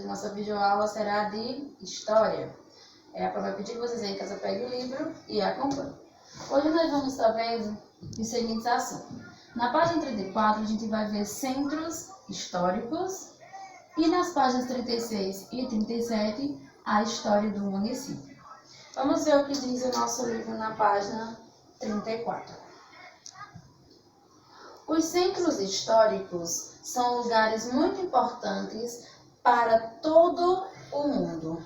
nossa videoaula será de História. A prova vai pedir que vocês em casa peguem o livro e acompanhem. Hoje nós vamos estar vendo os seguintes assuntos. Na página 34 a gente vai ver centros históricos e nas páginas 36 e 37 a história do município. Vamos ver o que diz o nosso livro na página 34. Os centros históricos são lugares muito importantes para todo o mundo.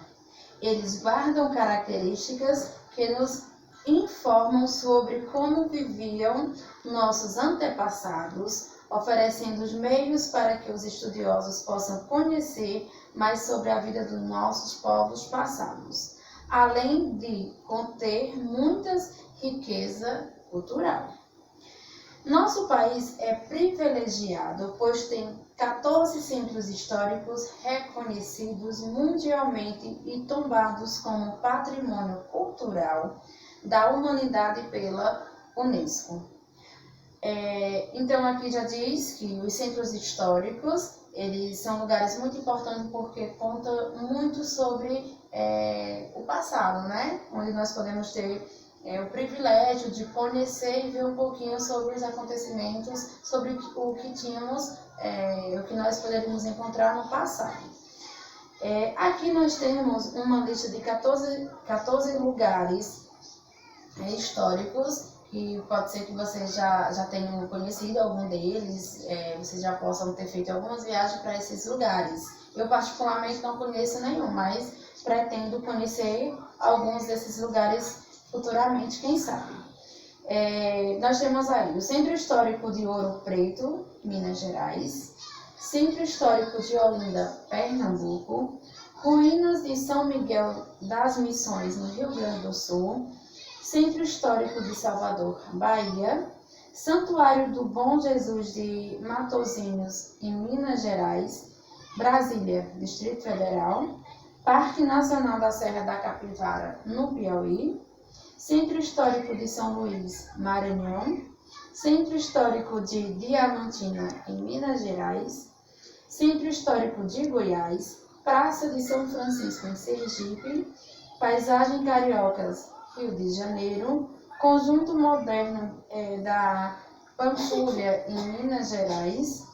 Eles guardam características que nos informam sobre como viviam nossos antepassados, oferecendo os meios para que os estudiosos possam conhecer mais sobre a vida dos nossos povos passados, além de conter muitas riqueza cultural. Nosso país é privilegiado, pois tem 14 centros históricos reconhecidos mundialmente e tombados como patrimônio cultural da humanidade pela Unesco. Então aqui já diz que os centros históricos, eles são lugares muito importantes porque contam muito sobre o passado, né? Onde nós podemos ter o privilégio de conhecer e ver um pouquinho sobre os acontecimentos, sobre o que tínhamos, o que nós poderíamos encontrar no passado. Aqui nós temos uma lista de 14 lugares históricos, e pode ser que vocês já tenham conhecido algum deles, vocês já possam ter feito algumas viagens para esses lugares. Eu particularmente não conheço nenhum, mas pretendo conhecer alguns desses lugares futuramente, quem sabe. Nós temos aí o Centro Histórico de Ouro Preto, Minas Gerais, Centro Histórico de Olinda, Pernambuco, Ruínas de São Miguel das Missões, no Rio Grande do Sul, Centro Histórico de Salvador, Bahia, Santuário do Bom Jesus de Matosinhos, em Minas Gerais, Brasília, Distrito Federal, Parque Nacional da Serra da Capivara, no Piauí, Centro Histórico de São Luís, Maranhão, Centro Histórico de Diamantina, em Minas Gerais, Centro Histórico de Goiás, Praça de São Francisco, em Sergipe, Paisagem Cariocas, Rio de Janeiro, Conjunto Moderno da Pampulha, em Minas Gerais,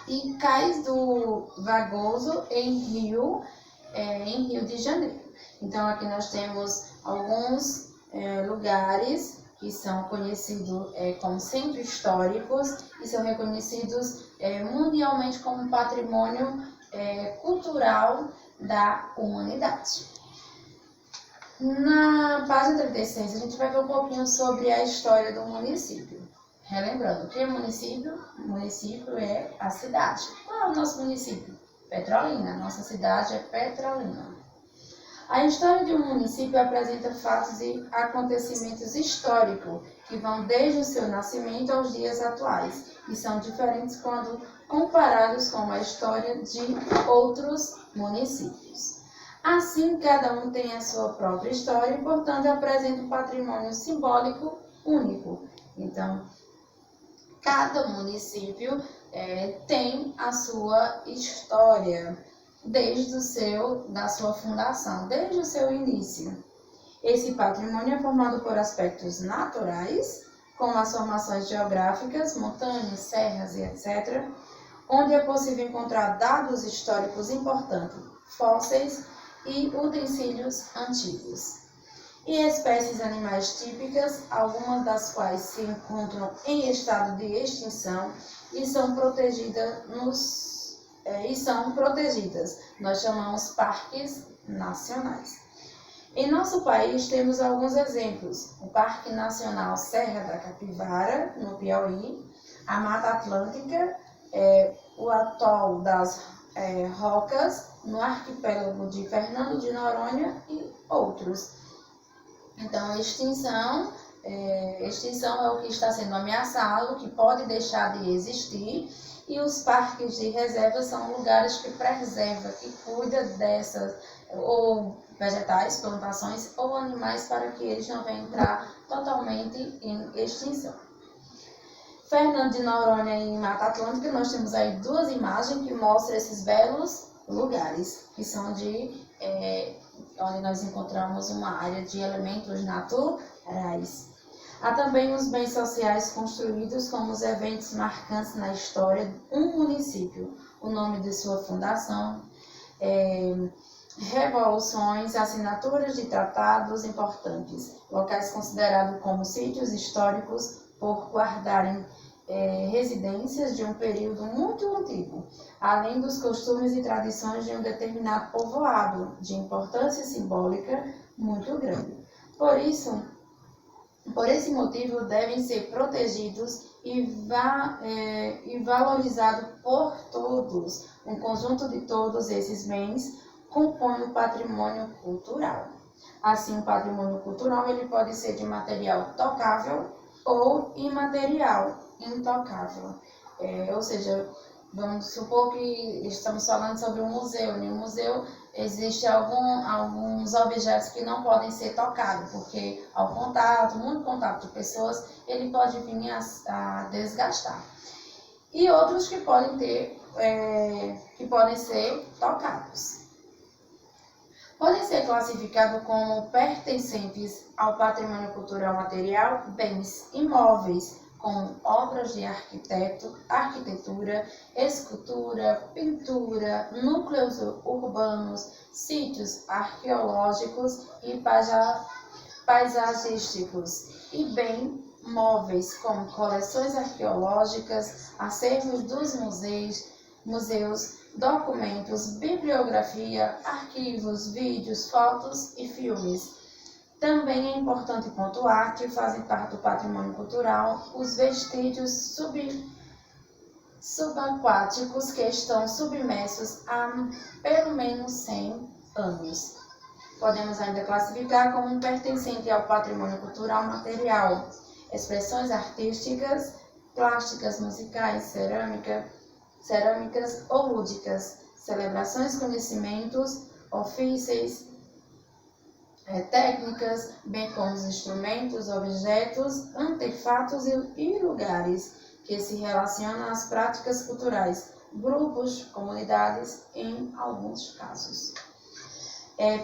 e Cais do Vagoso, em Rio de Janeiro. Então, aqui nós temos alguns lugares que são conhecidos como centros históricos e são reconhecidos mundialmente como patrimônio cultural da humanidade. Na página 36, a gente vai ver um pouquinho sobre a história do município. Relembrando, o que é município? O município é a cidade. Qual é o nosso município? Petrolina. Nossa cidade é Petrolina. A história de um município apresenta fatos e acontecimentos históricos que vão desde o seu nascimento aos dias atuais e são diferentes quando comparados com a história de outros municípios. Assim, cada um tem a sua própria história e, portanto, apresenta um patrimônio simbólico único. Então, cada município tem a sua história desde da sua fundação, desde o seu início. Esse patrimônio é formado por aspectos naturais, como as formações geográficas, montanhas, serras e etc., onde é possível encontrar dados históricos importantes, fósseis e utensílios antigos. E espécies animais típicas, algumas das quais se encontram em estado de extinção e são protegidas. Nós chamamos parques nacionais. Em nosso país temos alguns exemplos: o Parque Nacional Serra da Capivara, no Piauí, a Mata Atlântica, o Atol das Rocas, no arquipélago de Fernando de Noronha e outros. Então, extinção é o que está sendo ameaçado, que pode deixar de existir, e os parques de reserva são lugares que preservam, que cuidam dessas, ou vegetais, plantações ou animais, para que eles não venham entrar totalmente em extinção. Fernando de Noronha e Mata Atlântica, nós temos aí duas imagens que mostram esses belos lugares, que são onde nós encontramos uma área de elementos naturais. Há também os bens sociais construídos como os eventos marcantes na história de um município, o nome de sua fundação, revoluções, assinaturas de tratados importantes, locais considerados como sítios históricos por guardarem residências de um período muito antigo, além dos costumes e tradições de um determinado povoado, de importância simbólica muito grande. Por esse motivo, devem ser protegidos e valorizados por todos. Um conjunto de todos esses bens compõe o patrimônio cultural. Assim, o patrimônio cultural ele pode ser de material tocável ou imaterial, intocável. Ou seja, vamos supor que estamos falando sobre um museu. Em um museu existem alguns objetos que não podem ser tocados, porque muito contato de pessoas, ele pode vir a desgastar. E outros que podem ser tocados. Podem ser classificados como pertencentes ao patrimônio cultural material bens imóveis, como obras de arquitetura, escultura, pintura, núcleos urbanos, sítios arqueológicos e paisagísticos, e bens móveis, como coleções arqueológicas, acervos dos museus, documentos, bibliografia, arquivos, vídeos, fotos e filmes. Também é importante pontuar que fazem parte do patrimônio cultural os vestígios subaquáticos que estão submersos há pelo menos 100 anos. Podemos ainda classificar como um pertencente ao patrimônio cultural material expressões artísticas, plásticas, musicais, cerâmicas ou lúdicas, celebrações, conhecimentos, ofícios, técnicas, bem como os instrumentos, objetos, artefatos e lugares que se relacionam às práticas culturais, grupos, comunidades, em alguns casos.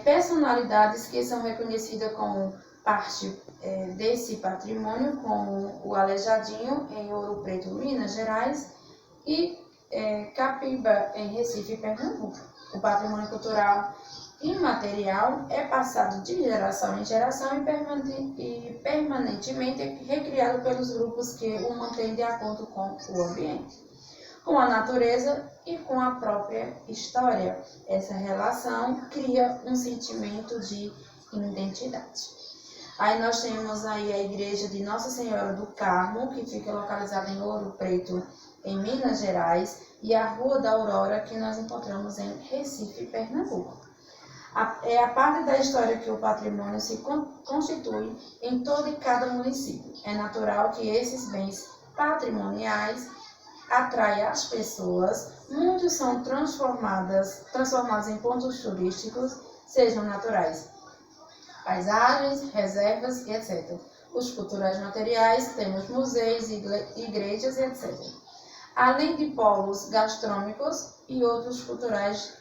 Personalidades que são reconhecidas como parte desse patrimônio, como o Aleijadinho, em Ouro Preto, Minas Gerais, e Capiba, em Recife, Pernambuco. O patrimônio cultural imaterial é passado de geração em geração e permanentemente recriado pelos grupos que o mantêm de acordo com o ambiente, com a natureza e com a própria história. Essa relação cria um sentimento de identidade. Aí nós temos aí a igreja de Nossa Senhora do Carmo, que fica localizada em Ouro Preto, em Minas Gerais, e a Rua da Aurora, que nós encontramos em Recife, Pernambuco. É a parte da história que o patrimônio se constitui em todo e cada município. É natural que esses bens patrimoniais atraem as pessoas. Muitos são transformados em pontos turísticos, sejam naturais, paisagens, reservas e etc. Os culturais materiais, temos museus, igrejas e etc. Além de polos gastronômicos e outros culturais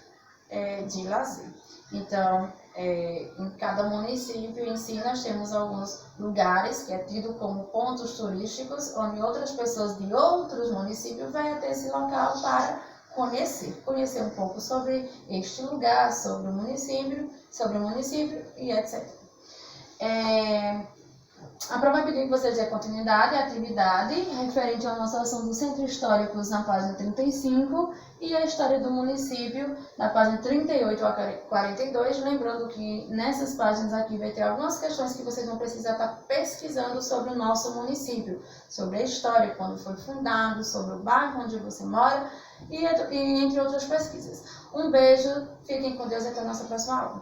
de lazer. Então, em cada município em si, nós temos alguns lugares que é tido como pontos turísticos, onde outras pessoas de outros municípios vão até esse local para conhecer um pouco sobre este lugar, sobre o município e etc. A prova pediu que você dê continuidade à atividade referente à nossa ação dos centros históricos na página 35 e a história do município na página 38 a 42, lembrando que nessas páginas aqui vai ter algumas questões que vocês vão precisar estar pesquisando sobre o nosso município, sobre a história, quando foi fundado, sobre o bairro onde você mora e entre outras pesquisas. Um beijo, fiquem com Deus e até a nossa próxima aula.